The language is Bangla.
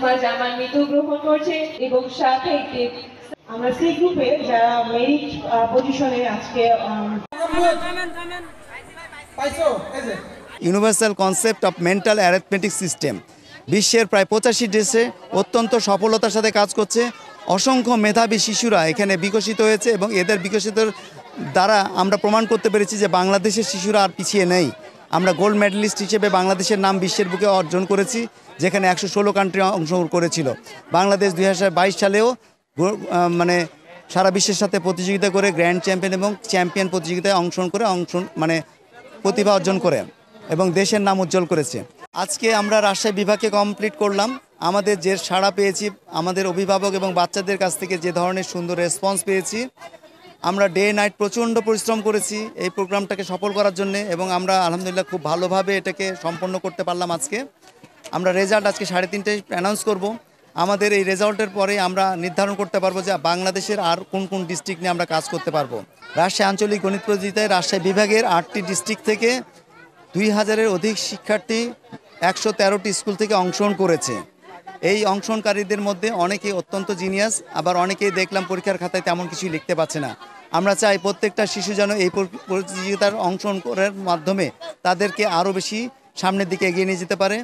মোস্তফা জামান মৃত্যু গ্রহণ করছে এবং সাথে একটি আমরা সি গ্রুপে যারা মেরিট পজিশনে আজকে universal concept of mental arithmetic system বিশ্বের প্রায় 85 দেশে অত্যন্ত সফলতার সাথে কাজ করছে। অসংখ্য মেধাবী শিশুরা এখানে বিকশিত হয়েছে এবং এদের বিকশিতের দ্বারা আমরা প্রমাণ করতে পেরেছি যে বাংলাদেশের শিশুরা আর পিছিয়ে নেই। আমরা গোল্ড মেডেলিস্ট হিসেবে বাংলাদেশের নাম বিশ্বের বুকে অর্জন করেছি, যেখানে 116 কান্ট্রি অংশগ্রহণ করেছিল। বাংলাদেশ 2022 সালেও মানে সারা বিশ্বের সাথে প্রতিযোগিতা করে গ্র্যান্ড চ্যাম্পিয়ন এবং চ্যাম্পিয়ন প্রতিযোগিতায় অংশগ্রহণ করে প্রতিভা অর্জন করে এবং দেশের নাম উজ্জ্বল করেছে। আজকে আমরা রাজশাহী বিভাগে কমপ্লিট করলাম। আমাদের যে সাড়া পেয়েছি, আমাদের অভিভাবক এবং বাচ্চাদের কাছ থেকে যে ধরনের সুন্দর রেসপন্স পেয়েছি, আমরা ডে নাইট প্রচণ্ড পরিশ্রম করেছি এই প্রোগ্রামটাকে সফল করার জন্য এবং আমরা আলহামদুলিল্লাহ খুব ভালোভাবে এটাকে সম্পন্ন করতে পারলাম। আজকে আমরা রেজাল্ট আজকে 3:30টায় অ্যানাউন্স করব। আমাদের এই রেজাল্টের পরে আমরা নির্ধারণ করতে পারবো যে বাংলাদেশের আর কোন কোন ডিস্ট্রিক্ট নিয়ে আমরা কাজ করতে পারবো। রাজশাহী আঞ্চলিক গণিত প্রতিযোগিতায় রাজশাহী বিভাগের 8টি ডিস্ট্রিক্ট থেকে 2000-এর অধিক শিক্ষার্থী 113টি স্কুল থেকে অংশগ্রহণ করেছে। এই অংশগ্রহণকারীদের মধ্যে অনেকে অত্যন্ত জিনিয়াস, আবার অনেকেই দেখলাম পরীক্ষার খাতায় তেমন কিছুই লিখতে পারছে না। আমরা চাই প্রত্যেকটা শিশু যেন এই প্রতিযোগিতার অংশগ্রহণ করার মাধ্যমে তাদেরকে আরও বেশি সামনের দিকে এগিয়ে নিয়ে যেতে পারে।